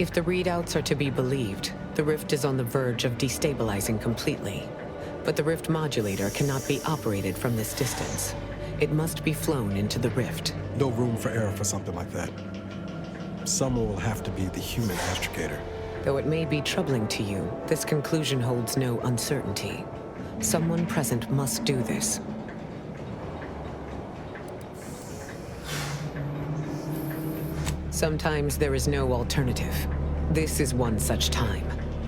If the readouts are to be believed, the rift is on the verge of destabilizing completely. But the rift modulator cannot be operated from this distance. It must be flown into the rift. No room for error for something like that. Someone will have to be the human astrogator. Though it may be troubling to you, this conclusion holds no uncertainty. Someone present must do this. Sometimes there is no alternative. This is one such time.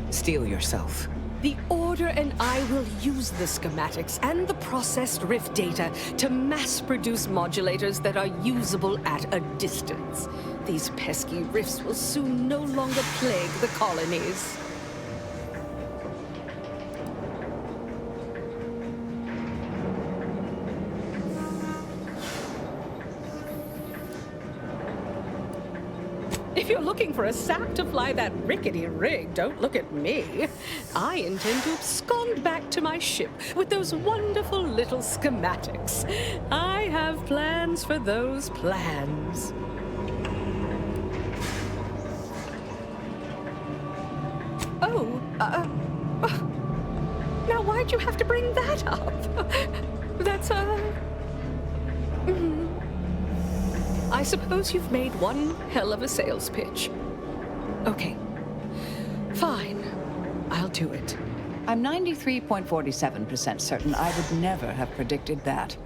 Steel yourself. The Order and I will use the schematics and the processed rift data to mass-produce modulators that are usable at a distance. These pesky rifts will soon no longer plague the colonies. If you're looking for a sap to fly that rickety rig, don't look at me. I intend to abscond back to my ship with those wonderful little schematics. I have plans for those plans. Now why'd you have to bring that up? That's, I suppose you've made one hell of a sales pitch. Okay. Fine. I'll do it. I'm 93.47% certain I would never have predicted that.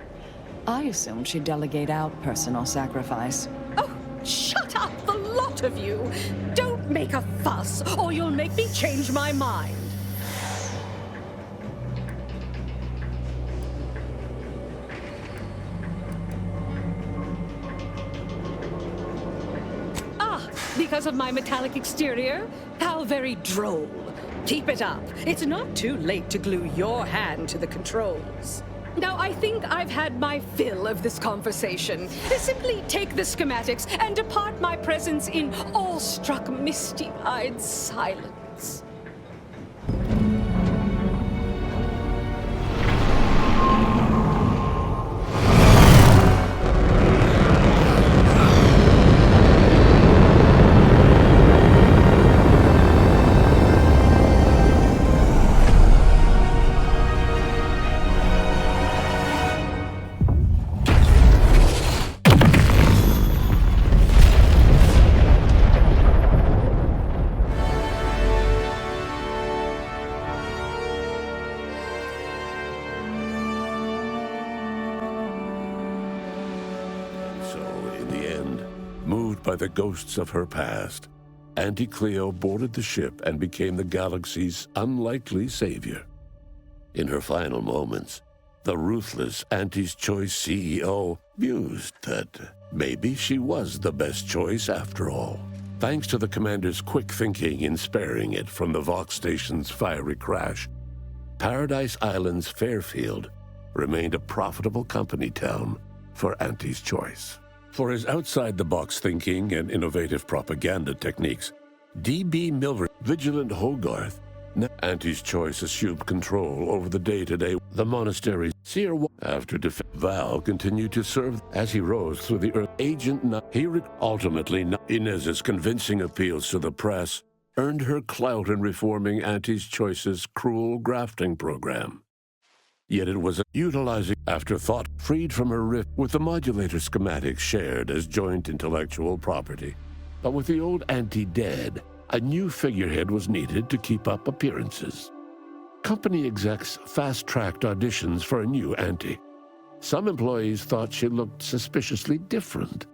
I assumed she'd delegate out personal sacrifice. Oh, shut up, the lot of you! Don't make a fuss, or you'll make me change my mind. Because of my metallic exterior? How very droll. Keep it up. It's not too late to glue your hand to the controls. Now, I think I've had my fill of this conversation. Simply take the schematics and depart my presence in awe-struck, misty-eyed silence. By the ghosts of her past, Auntie Cleo boarded the ship and became the galaxy's unlikely savior. In her final moments, the ruthless Auntie's Choice CEO mused that maybe she was the best choice after all. Thanks to the commander's quick thinking in sparing it from the Vox station's fiery crash, Paradise Island's Fairfield remained a profitable company town for Auntie's Choice. For his outside-the-box thinking and innovative propaganda techniques, D.B. Milver, Vigilant Hogarth, Auntie's Choice assumed control over the day-to-day. The monastery's seer after Val continued to serve as he rose through the earth. Ultimately, Inez's convincing appeals to the press earned her clout in reforming Auntie's Choice's cruel grafting program. Yet it was utilizing afterthought, freed from her rift with the modulator schematics shared as joint intellectual property. But with the old Auntie dead, a new figurehead was needed to keep up appearances. Company execs fast-tracked auditions for a new Auntie. Some employees thought she looked suspiciously different,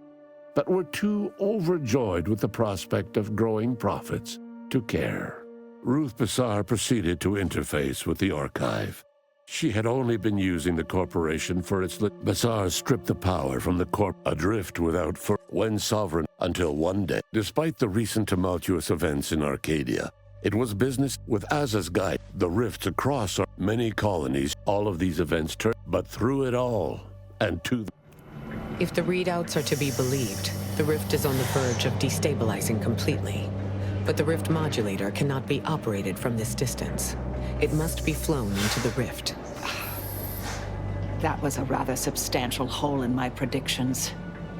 but were too overjoyed with the prospect of growing profits to care. Ruth Basar proceeded to interface with the archive. She had only been using the corporation for its Basar stripped the power from the corp, adrift without when sovereign, until one day. Despite the recent tumultuous events in Arcadia, it was business with Aza's guide, the rifts across many colonies. All of these events turned, but through it all, and to If the readouts are to be believed, the rift is on the verge of destabilizing completely. But the rift modulator cannot be operated from this distance. It must be flown into the rift. That was a rather substantial hole in my predictions.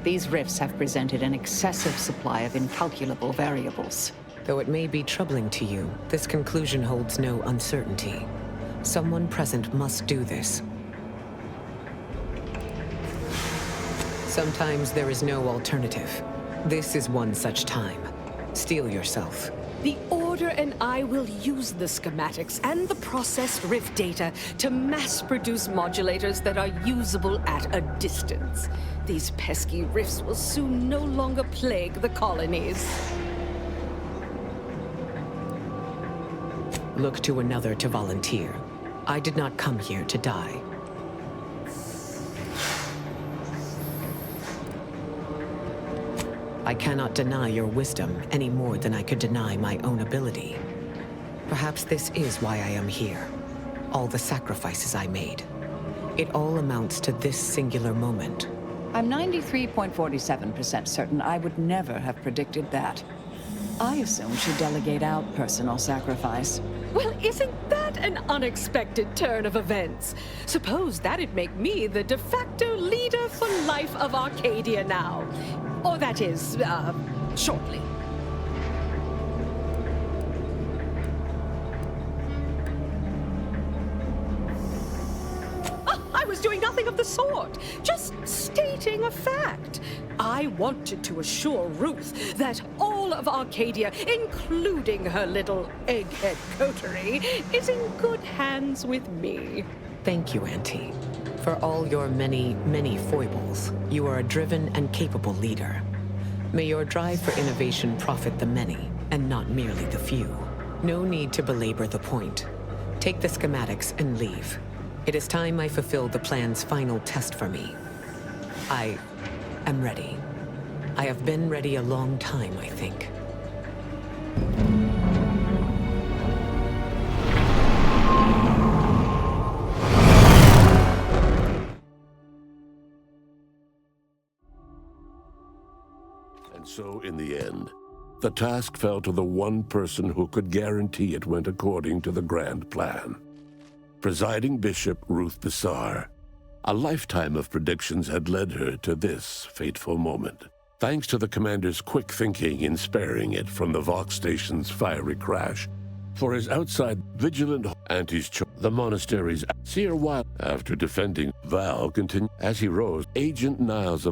These rifts have presented an excessive supply of incalculable variables. Though it may be troubling to you, this conclusion holds no uncertainty. Someone present must do this. Sometimes there is no alternative. This is one such time. Steel yourself. The Order and I will use the schematics and the processed rift data to mass-produce modulators that are usable at a distance. These pesky rifts will soon no longer plague the colonies. Look to another to volunteer. I did not come here to die. I cannot deny your wisdom any more than I could deny my own ability. Perhaps this is why I am here. All the sacrifices I made. It all amounts to this singular moment. I'm 93.47% certain I would never have predicted that. I assumed she'd delegate out personal sacrifice. Well, isn't that an unexpected turn of events? Suppose that'd make me the de facto leader for life of Arcadia now. Or that is, shortly. I was doing nothing of the sort. Just stating a fact. I wanted to assure Ruth that all of Arcadia, including her little egghead coterie, is in good hands with me. Thank you, Auntie. For all your many, many foibles, you are a driven and capable leader. May your drive for innovation profit the many, and not merely the few. No need to belabor the point. Take the schematics and leave. It is time I fulfilled the plan's final test for me. I am ready. I have been ready a long time, I think. And so, in the end, the task fell to the one person who could guarantee it went according to the grand plan. Presiding Bishop Ruth Basar. A lifetime of predictions had led her to this fateful moment. Thanks to the commander's quick thinking in sparing it from the Vox station's fiery crash, for his outside vigilant Auntie's the monastery's seer while after defending Val continued as he rose. Agent Niles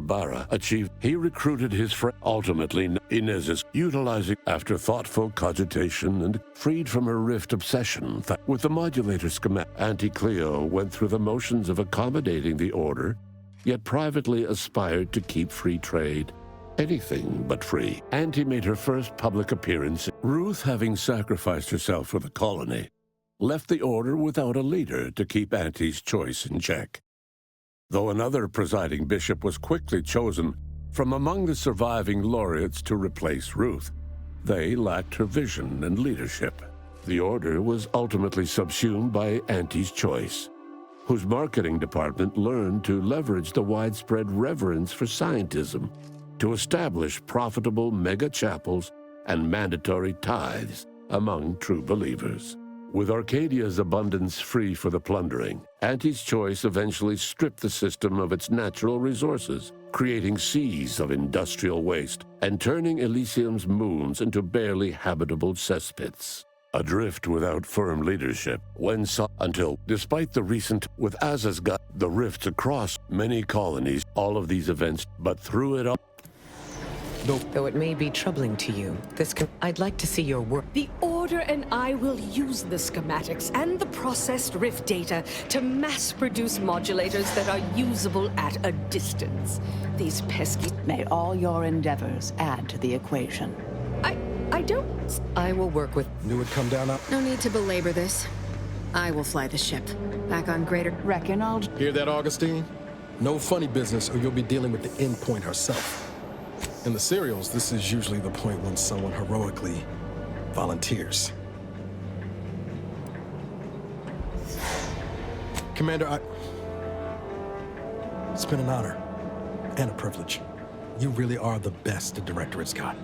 achieved. He recruited his friend, ultimately Inez, utilizing after thoughtful cogitation and freed from her rift obsession. With the modulator schematic, Auntie Cleo went through the motions of accommodating the order, yet privately aspired to keep free trade. Anything but free. Auntie made her first public appearance. Ruth, having sacrificed herself for the colony, left the order without a leader to keep Auntie's choice in check. Though another presiding bishop was quickly chosen from among the surviving laureates to replace Ruth, they lacked her vision and leadership. The order was ultimately subsumed by Auntie's choice, whose marketing department learned to leverage the widespread reverence for scientism to establish profitable mega chapels and mandatory tithes among true believers. With Arcadia's abundance free for the plundering, Auntie's choice eventually stripped the system of its natural resources, creating seas of industrial waste and turning Elysium's moons into barely habitable cesspits. Adrift without firm leadership, until, despite the recent, with Azazgot, the rifts across many colonies, all of these events, but through it all, Though it may be troubling to you, I'd like to see your work. The Order and I will use the schematics and the processed rift data to mass-produce modulators that are usable at a distance. These pesky... May all your endeavors add to the equation. I don't... I will work with... Knew it'd come down up. No need to belabor this. I will fly the ship. Back on Greater... Reckon I'll... Hear that, Augustine? No funny business or you'll be dealing with the end point herself. In the serials, this is usually the point when someone heroically volunteers. Commander, it's been an honor and a privilege. You really are the best the Directorate's got.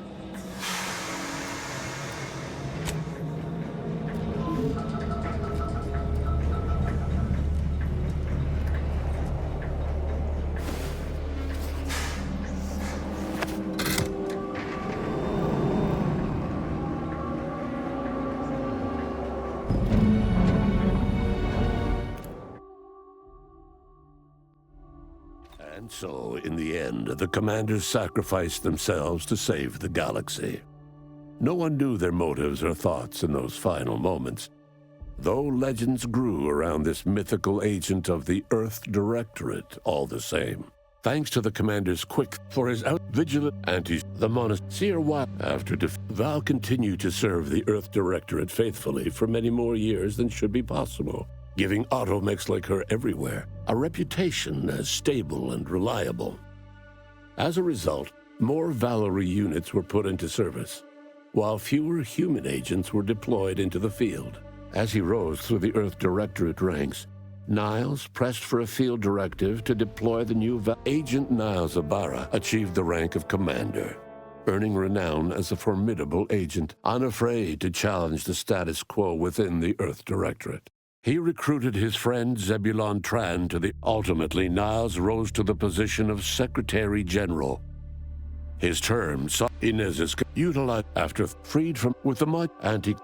And so, in the end, the commanders sacrificed themselves to save the galaxy. No one knew their motives or thoughts in those final moments, though legends grew around this mythical agent of the Earth Directorate all the same. Thanks to the commander's quick for his vigilant anti the monastery after Val continued to serve the Earth Directorate faithfully for many more years than should be possible, giving automechs like her everywhere a reputation as stable and reliable. As a result, more Valerie units were put into service, while fewer human agents were deployed into the field. As he rose through the Earth Directorate ranks, Niles pressed for a field directive to deploy the new Agent Niles Ibarra achieved the rank of commander, earning renown as a formidable agent, unafraid to challenge the status quo within the Earth Directorate. He recruited his friend Zebulon Tran to the... Ultimately, Niles rose to the position of Secretary General. His term saw Inez's utilized after freed from with the mud anti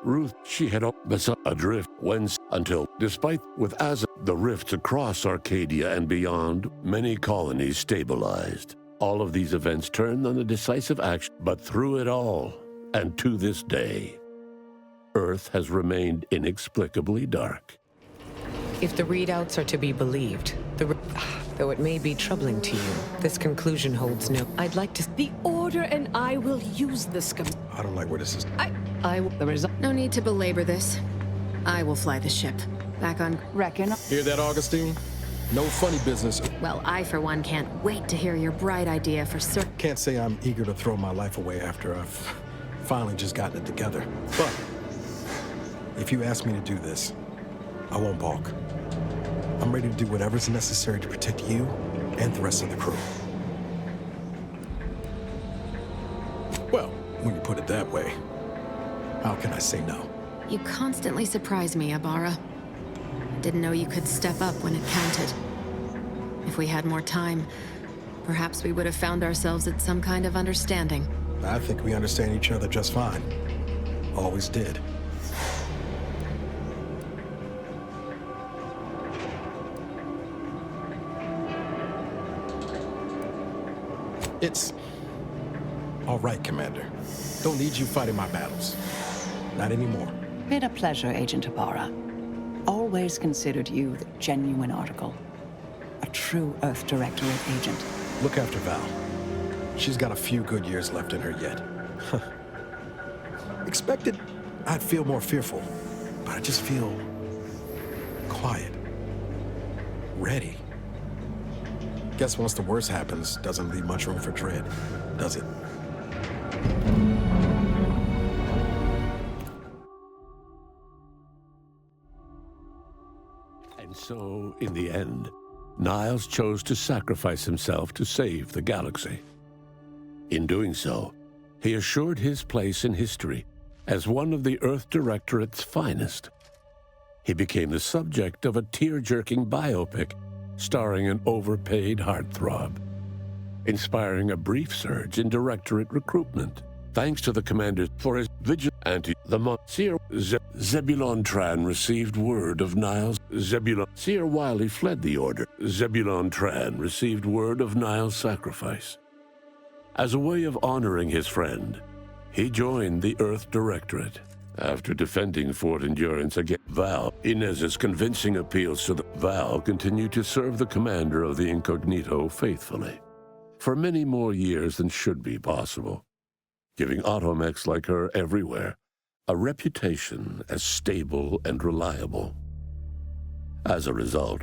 Ruth she had Basar adrift whence until despite with as the rifts across Arcadia and beyond, many colonies stabilized. All of these events turned on a decisive action, but through it all, and to this day, Earth has remained inexplicably dark. If the readouts are to be believed, though it may be troubling to you, this conclusion holds no... I'd like to... The Order and I will use the I don't like where this is. The result. No need to belabor this. I will fly the ship. Back on... Reckon. Hear that, Augustine? No funny business. Well, I, for one, can't wait to hear your bright idea for Can't say I'm eager to throw my life away after I've finally just gotten it together. But if you ask me to do this, I won't balk. I'm ready to do whatever's necessary to protect you and the rest of the crew. Well, when you put it that way, how can I say no? You constantly surprise me, Ibarra. Didn't know you could step up when it counted. If we had more time, perhaps we would have found ourselves at some kind of understanding. I think we understand each other just fine. Always did. It's all right, Commander. Don't need you fighting my battles. Not anymore. Been a pleasure, Agent Ibarra. Always considered you the genuine article. A true Earth Directorate agent. Look after Val. She's got a few good years left in her yet. Expected I'd feel more fearful, but I just feel quiet. Ready. Guess once the worst happens, doesn't leave much room for dread, does it? And so, in the end, Niles chose to sacrifice himself to save the galaxy. In doing so, he assured his place in history as one of the Earth Directorate's finest. He became the subject of a tear-jerking biopic starring an overpaid heartthrob, inspiring a brief surge in Directorate recruitment. Thanks to the commander for his vigilante, the Monsieur Zebulon Tran received word of Niles. Seer while he fled the Order, Zebulon Tran received word of Niles' sacrifice. As a way of honoring his friend, he joined the Earth Directorate. After defending Fort Endurance against Val, Inez's convincing appeals to the Val continued to serve the commander of the Incognito faithfully, for many more years than should be possible, giving automechs like her everywhere a reputation as stable and reliable. As a result,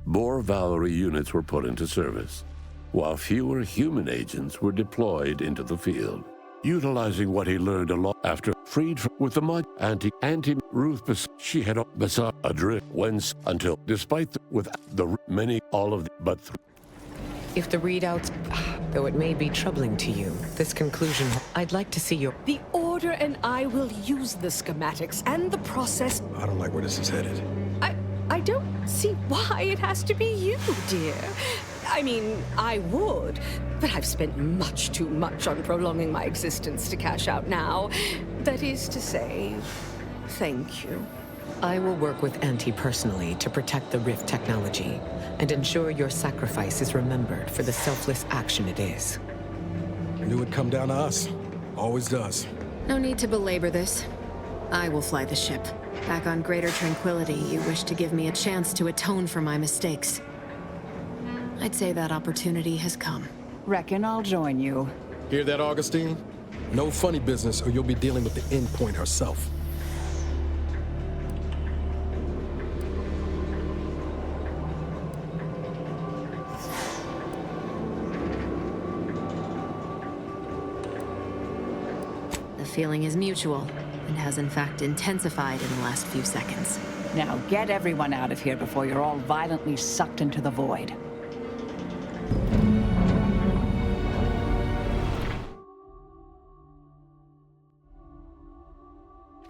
more Valerie units were put into service, while fewer human agents were deployed into the field. Utilizing what he learned a lot after freed from with the mud anti Ruth Basar, she had Basar adrift whence until despite with the many all of the, but If the readouts, though it may be troubling to you, this conclusion, I'd like to see your... The Order and I will use the schematics and the process. I don't like where this is headed. I don't see why it has to be you, dear. I mean, I would, but I've spent much too much on prolonging my existence to cash out now. That is to say, thank you. I will work with Auntie personally to protect the Rift technology and ensure your sacrifice is remembered for the selfless action it is. Knew it'd come down to us. Always does. No need to belabor this. I will fly the ship. Back on greater tranquility, you wish to give me a chance to atone for my mistakes. I'd say that opportunity has come. Reckon I'll join you. Hear that, Augustine? No funny business, or you'll be dealing with the endpoint herself. The feeling is mutual, and has in fact intensified in the last few seconds. Now get everyone out of here before you're all violently sucked into the void.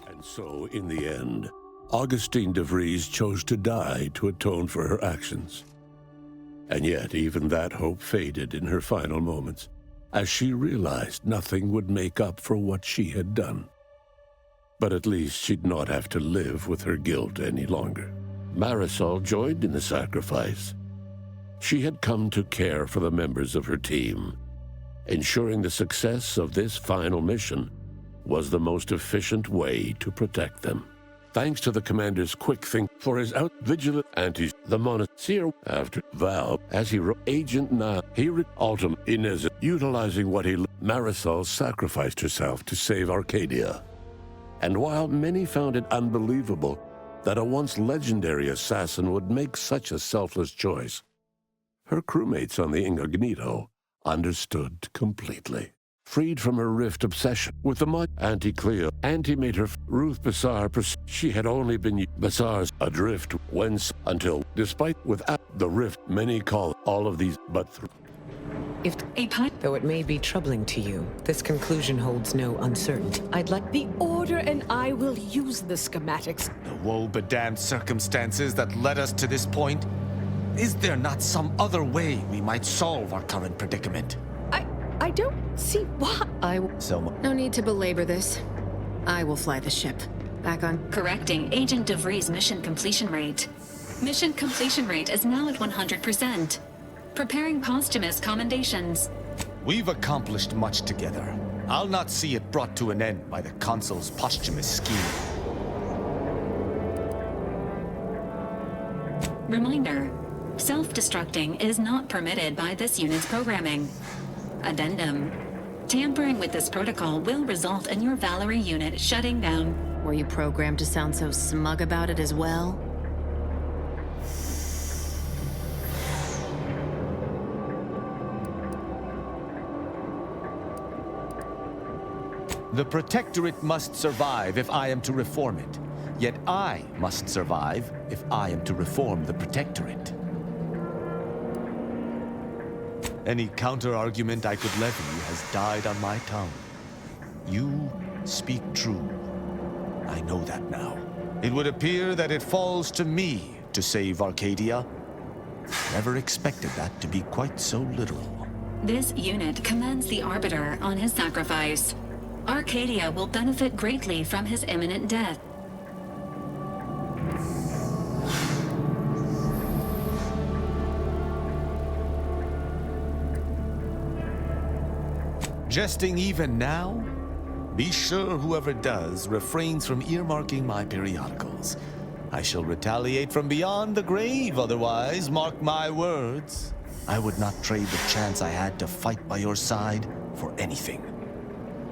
And so, in the end, Augustine de Vries chose to die to atone for her actions. And yet, even that hope faded in her final moments, as she realized nothing would make up for what she had done. But at least she'd not have to live with her guilt any longer. Marisol joined in the sacrifice. She had come to care for the members of her team. Ensuring the success of this final mission was the most efficient way to protect them. Thanks to the commander's quick think for his out-vigilant antis, the Monasteer after Val, as he wrote Agent Niles, he ultimate Inez, utilizing what he Marisol sacrificed herself to save Arcadia. And while many found it unbelievable that a once legendary assassin would make such a selfless choice, her crewmates on the Incognito understood completely. Freed from her rift obsession with the Auntie Cleo, Auntie made her Ruth Basar. She had only been Basar's adrift until, despite without the rift, many call all of these but through. If though it may be troubling to you, this conclusion holds no uncertainty. I'd like The Order and I will use the schematics. The woe-bedamned circumstances that led us to this point. Is there not some other way we might solve our current predicament? I don't see why. No need to belabor this. I will fly the ship. Back on. Correcting Agent de Vries' mission completion rate. Mission completion rate is now at 100%. Preparing posthumous commendations. We've accomplished much together. I'll not see it brought to an end by the Consul's posthumous scheme. Reminder, self-destructing is not permitted by this unit's programming. Addendum. Tampering with this protocol will result in your Valerie unit shutting down. Were you programmed to sound so smug about it as well? The Protectorate must survive if I am to reform it. Yet I must survive if I am to reform the Protectorate. Any counter-argument I could levy has died on my tongue. You speak true. I know that now. It would appear that it falls to me to save Arcadia. Never expected that to be quite so literal. This unit commends the Arbiter on his sacrifice. Arcadia will benefit greatly from his imminent death. Jesting even now? Be sure whoever does refrains from earmarking my periodicals. I shall retaliate from beyond the grave, otherwise, mark my words. I would not trade the chance I had to fight by your side for anything.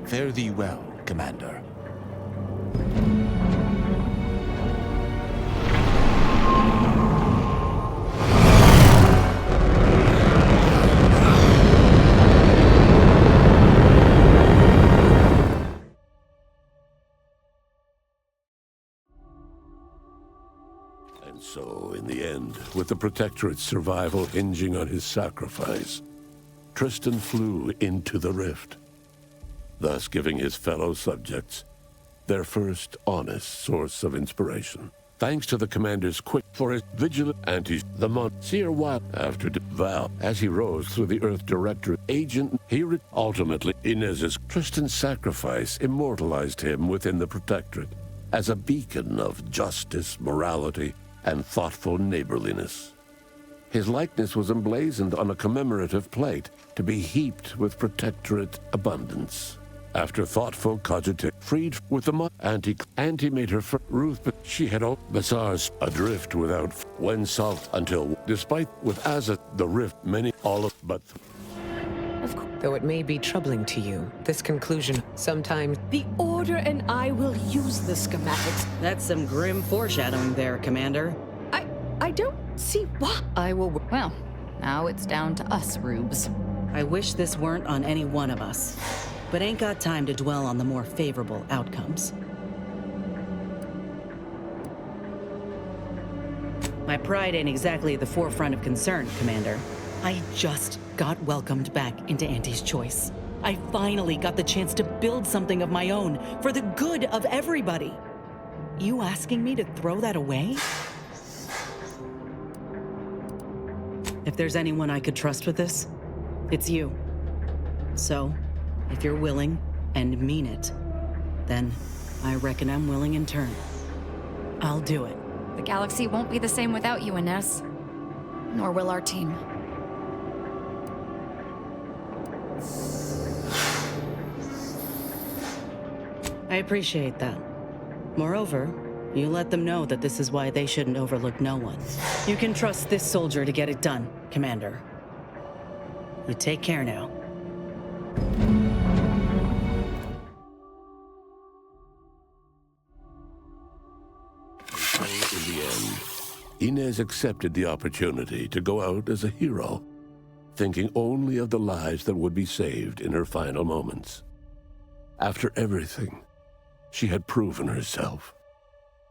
Fare thee well, Commander. And so, in the end, with the Protectorate's survival hinging on his sacrifice, Tristan flew into the rift, thus giving his fellow subjects their first honest source of inspiration. Thanks to the commander's quick for his vigilant antis, the Monsieur Wild after Val, as he rose through the Earth Directorate agent, ultimately Inez's Tristan's sacrifice immortalized him within the Protectorate, as a beacon of justice, morality, and thoughtful neighborliness. His likeness was emblazoned on a commemorative plate to be heaped with protectorate abundance. After thoughtful cogitation, freed with the Auntie made her Ruth, but she had Basar's adrift without when salt until, despite with Azat the rift, many all of but. Though it may be troubling to you, this conclusion sometimes... The Order and I will use the schematics. That's some grim foreshadowing there, Commander. I don't see what. I will... Well, now it's down to us, Rubes. I wish this weren't on any one of us, but ain't got time to dwell on the more favorable outcomes. My pride ain't exactly at the forefront of concern, Commander. I just got welcomed back into Auntie's choice. I finally got the chance to build something of my own for the good of everybody. You asking me to throw that away? If there's anyone I could trust with this, it's you. So, if you're willing and mean it, then I reckon I'm willing in turn. I'll do it. The galaxy won't be the same without you, Inez. Nor will our team. I appreciate that. Moreover, you let them know that this is why they shouldn't overlook no one. You can trust this soldier to get it done, Commander. You take care now. So, in the end, Inez accepted the opportunity to go out as a hero, thinking only of the lives that would be saved in her final moments. After everything, she had proven herself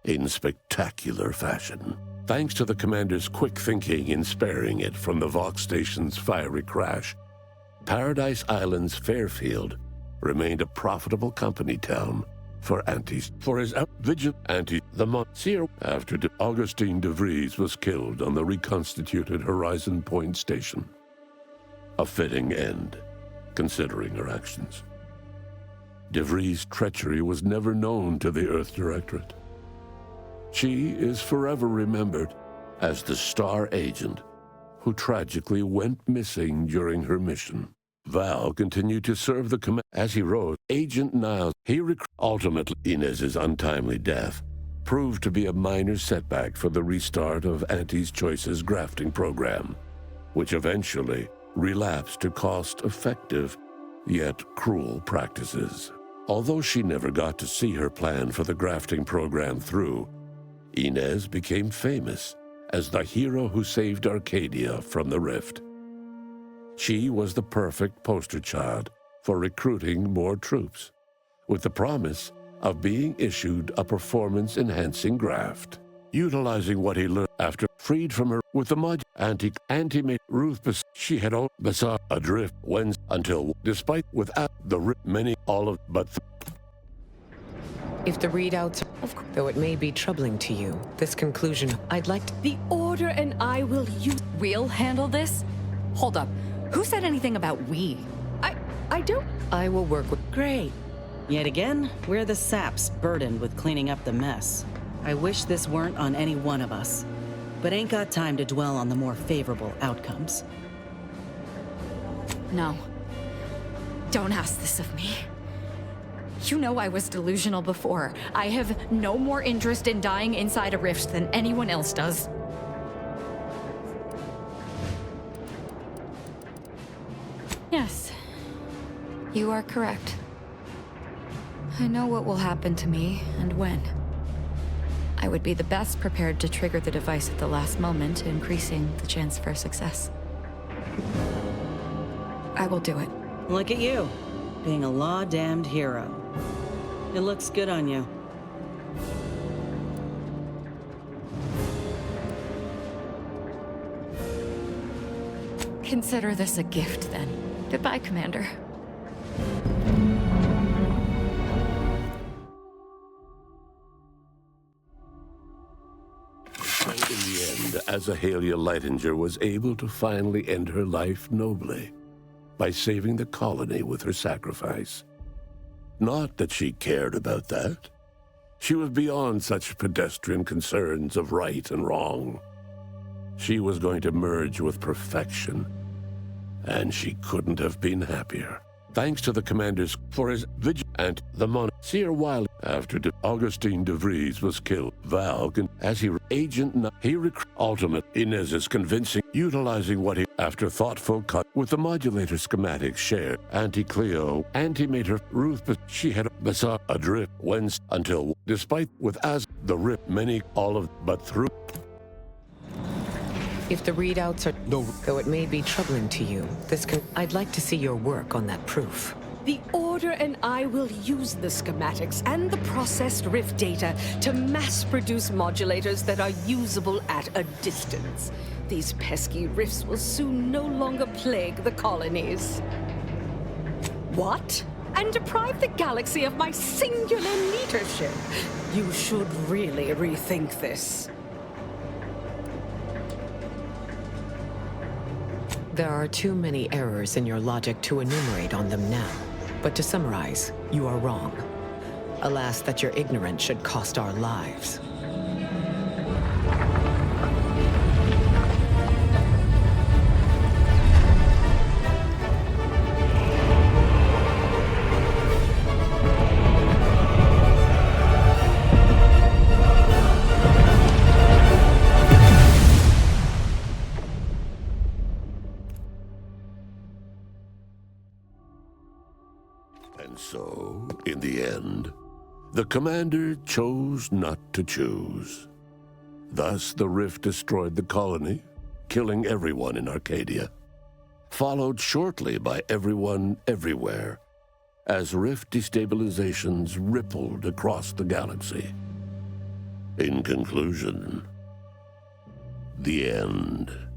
in spectacular fashion. Thanks to the commander's quick thinking in sparing it from the Vox station's fiery crash, Paradise Island's Fairfield remained a profitable company town for Auntie's. For his vigilant Auntie, the Monsieur, after Augustine de Vries was killed on the reconstituted Horizon Point station. A fitting end, considering her actions. De Vries' treachery was never known to the Earth Directorate. She is forever remembered as the star agent who tragically went missing during her mission. Val continued to serve the command. As he rose, Agent Niles, ultimately, Inez's untimely death proved to be a minor setback for the restart of Auntie's Choice's grafting program, which eventually relapsed to cost-effective, yet cruel practices. Although she never got to see her plan for the grafting program through, Inez became famous as the hero who saved Arcadia from the rift. She was the perfect poster child for recruiting more troops, with the promise of being issued a performance-enhancing graft. Utilizing what he learned after freed from her with the mud, Auntie made Ruth Basar. She had Basar adrift when until, despite without the many all of but. If the readouts, though it may be troubling to you, this conclusion, I'd like to... The Order and I will use... We'll handle this? Hold up. Who said anything about we? I don't... I will work with... Great. Yet again, we're the saps burdened with cleaning up the mess. I wish this weren't on any one of us, but ain't got time to dwell on the more favorable outcomes. No. Don't ask this of me. You know I was delusional before. I have no more interest in dying inside a rift than anyone else does. Yes. You are correct. I know what will happen to me and when. I would be the best prepared to trigger the device at the last moment, increasing the chance for success. I will do it. Look at you, being a law-damned hero. It looks good on you. Consider this a gift, then. Goodbye, Commander. So in the end, Azahalia Lightinger was able to finally end her life nobly by saving the colony with her sacrifice. Not that she cared about that. She was beyond such pedestrian concerns of right and wrong. She was going to merge with perfection, and she couldn't have been happier. Thanks to the commanders for his vigilance and the Seer Wiley. After Augustine de Vries was killed, Val, as he ultimate Inez is convincing, utilizing what he, after thoughtful cut with the modulator schematic shared. Auntie Cleo, Auntie made her Ruth, but she had Basar adrift Wednesday until, despite with as the rip many all of, but through. If the readouts are... No. Though it may be troubling to you, I'd like to see your work on that proof. The Order and I will use the schematics and the processed rift data to mass-produce modulators that are usable at a distance. These pesky rifts will soon no longer plague the colonies. What? And deprive the galaxy of my singular leadership? You should really rethink this. There are too many errors in your logic to enumerate on them now. But to summarize, you are wrong. Alas, that your ignorance should cost our lives. And so, in the end, the commander chose not to choose. Thus, the rift destroyed the colony, killing everyone in Arcadia, followed shortly by everyone everywhere, as rift destabilizations rippled across the galaxy. In conclusion, the end.